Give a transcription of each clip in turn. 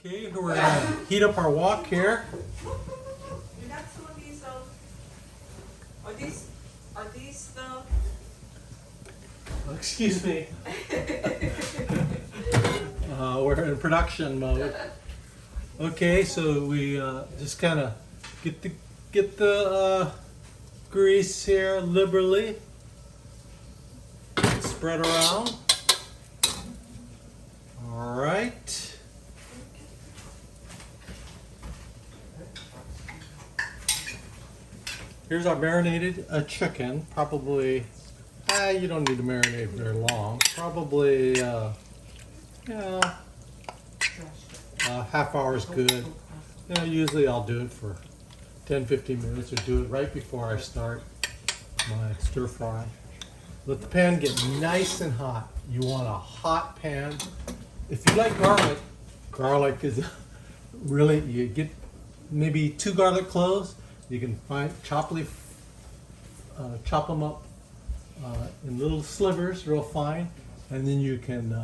Okay, we're gonna heat up our wok here. You got some of these, are these the? Excuse me. We're in production mode. Okay, so we just kind of get the grease here liberally, spread around. All right. Here's our marinated chicken. Probably, you don't need to marinate very long. Probably, half hour is good. Usually I'll do it for 10-15 minutes or do it right before I start my stir fry. Let the pan get nice and hot. You want a hot pan. If you like garlic is really, you get maybe 2 garlic cloves. You can chop them up in little slivers, real fine, and then you can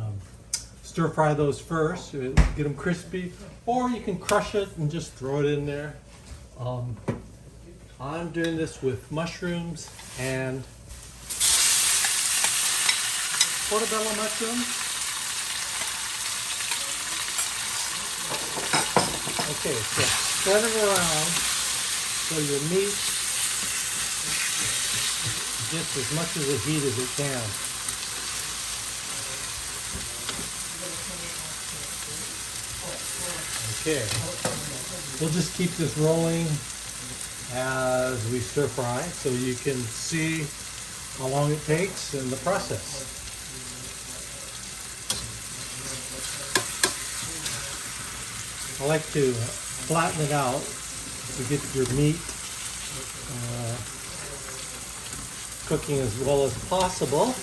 stir fry those first, get them crispy, or you can crush it and just throw it in there. I'm doing this with mushrooms and portobello mushrooms. Okay, so spread it around so your meat gets as much of the heat as it can. Okay, we'll just keep this rolling as we stir fry so you can see how long it takes in the process. I like to flatten it out to get your meat cooking as well as possible.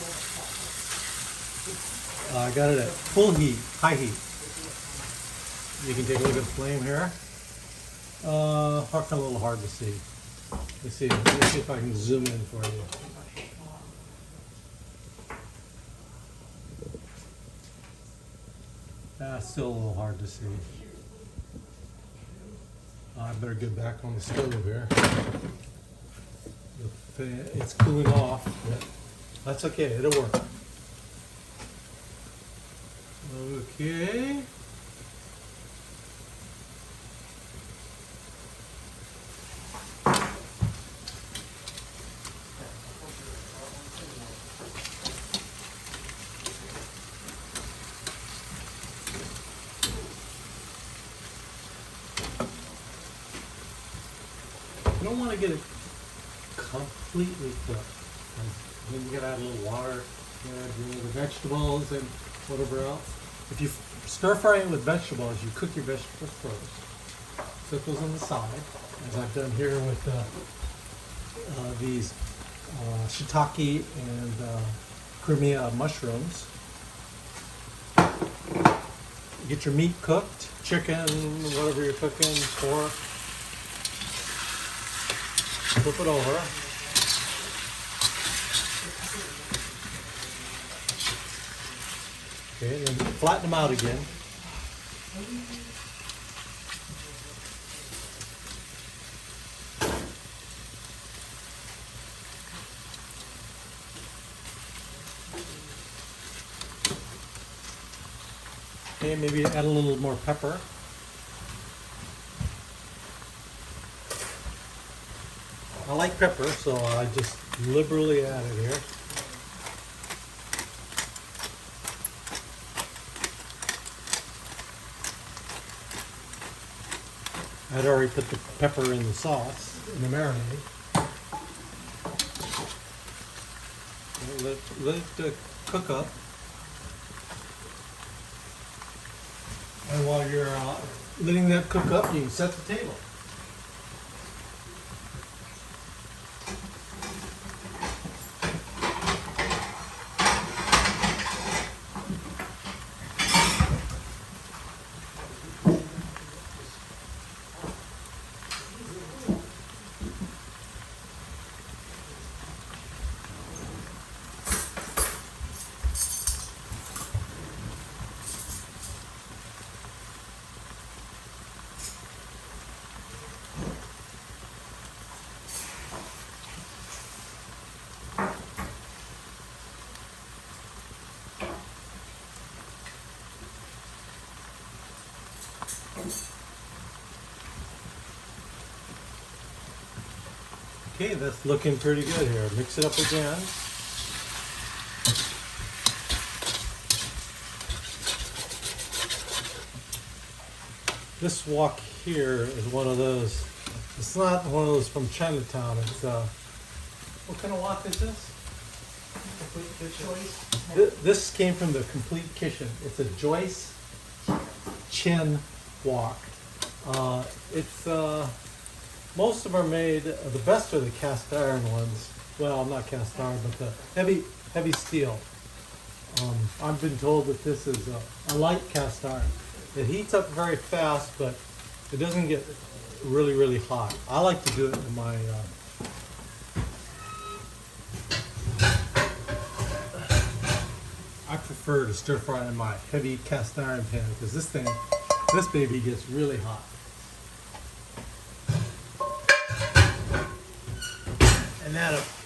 I got it at full heat, high heat. You can take a look at the flame here. Probably a little hard to see. Let's see if I can zoom in for you. Still a little hard to see. I better get back on the stove here. It's cooling off, but that's okay, it'll work. Okay. You don't want to get it completely cooked. Then you gotta add a little water, you gotta add the vegetables and whatever else. If you stir fry it with vegetables, you cook your vegetables first. Put those on the side, as I've done here with these shiitake and Crimea mushrooms. Get your meat cooked, chicken, whatever you're cooking, pork. Flip it over. Okay, and then flatten them out again. Okay, maybe add a little more pepper. I like pepper, so I just liberally add it here. I'd already put the pepper in the sauce, in the marinade. Let it cook up. And while you're letting that cook up, you can set the table. Okay, that's looking pretty good here. Mix it up again. This wok here is one of those. It's not one of those from Chinatown. It's what kind of wok is this? Complete kitchen. This came from the Complete Kitchen. It's a Joyce Chin wok. It's most of them are made. The best are the cast iron ones. Well, not cast iron, but the heavy steel. I've been told that this is a light cast iron. It heats up very fast, but it doesn't get really hot. I like to do it in my I prefer to stir fry in my heavy cast iron pan because this baby gets really hot. And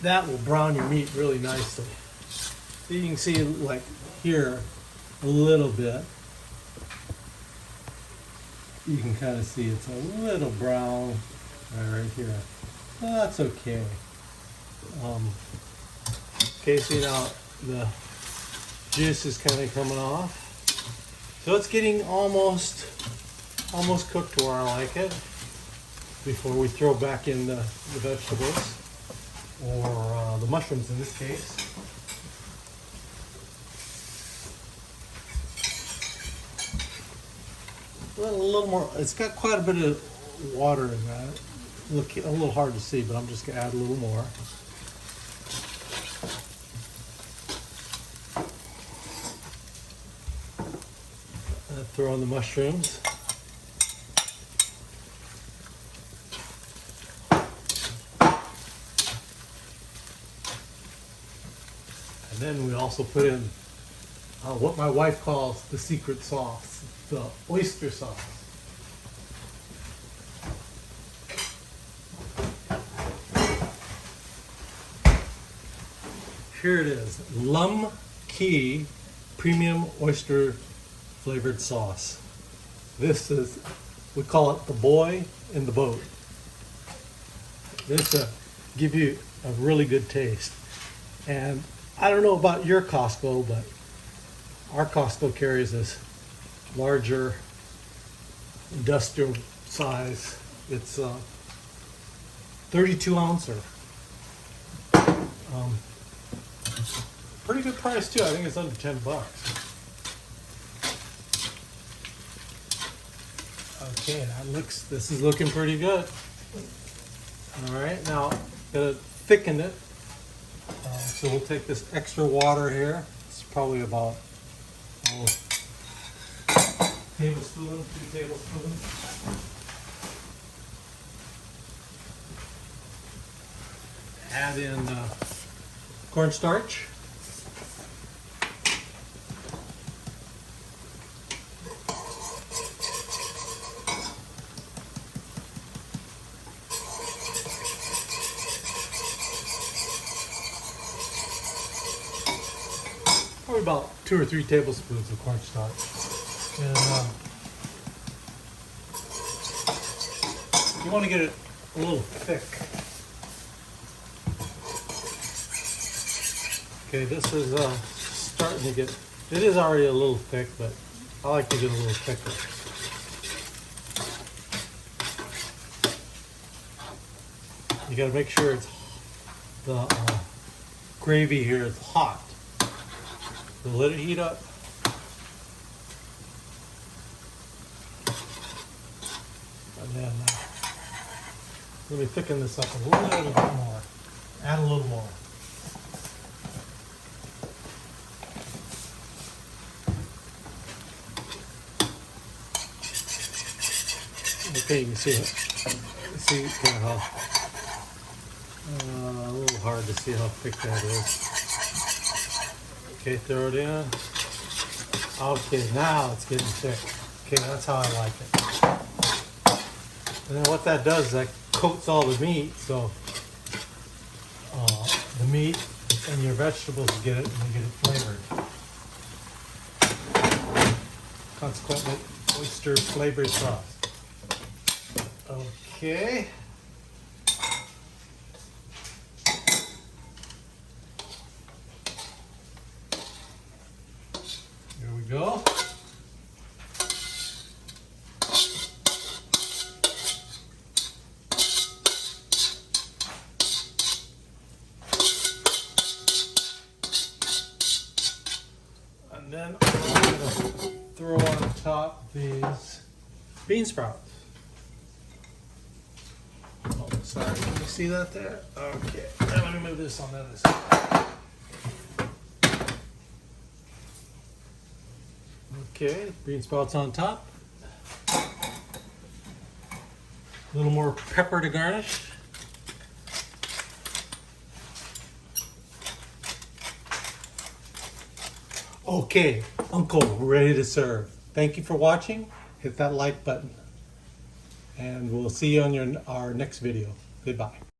that will brown your meat really nicely. So you can see like here a little bit. You can kind of see it's a little brown right here. Well, that's okay. Okay, see now the juice is kind of coming off. So it's getting almost cooked to where I like it before we throw back in the vegetables or the mushrooms in this case. A little more. It's got quite a bit of water in that. Look, a little hard to see, but I'm just gonna add a little more. Throw in the mushrooms. And then we also put in what my wife calls the secret sauce, the oyster sauce. Here it is, Lum Key Premium Oyster Flavored Sauce. This is, we call it the boy in the boat. This give you a really good taste. And I don't know about your Costco, but our Costco carries this larger industrial size. It's 32 ouncer. Pretty good price too. I think it's under $10. Okay, this is looking pretty good. All right, now gotta thicken it. So we'll take this extra water here. It's probably about tablespoon, 2 tablespoons. Add in cornstarch. Probably about 2 or 3 tablespoons of cornstarch. And you want to get it a little thick. Okay, this is starting to get, it is already a little thick, but I like to get a little thicker. You got to make sure it's the gravy here is hot. So let it heat up. And then let me thicken this up a little bit more. Add a little more. Okay, you can see it. See kind of how a little hard to see how thick that is. Okay, throw it in. Okay, now it's getting thick. Okay, that's how I like it. And then what that does is that coats all the meat, so the meat and your vegetables get it and you get it flavored. Consequently, oyster flavored sauce. Okay. Here we go. And then I'm going to throw on top these bean sprouts. Oh, sorry, can you see that there? Okay, now let me move this on the other side. Okay, bean sprouts on top. A little more pepper to garnish. Okay, Uncle, ready to serve. Thank you for watching. Hit that like button. And we'll see you on our next video. Goodbye.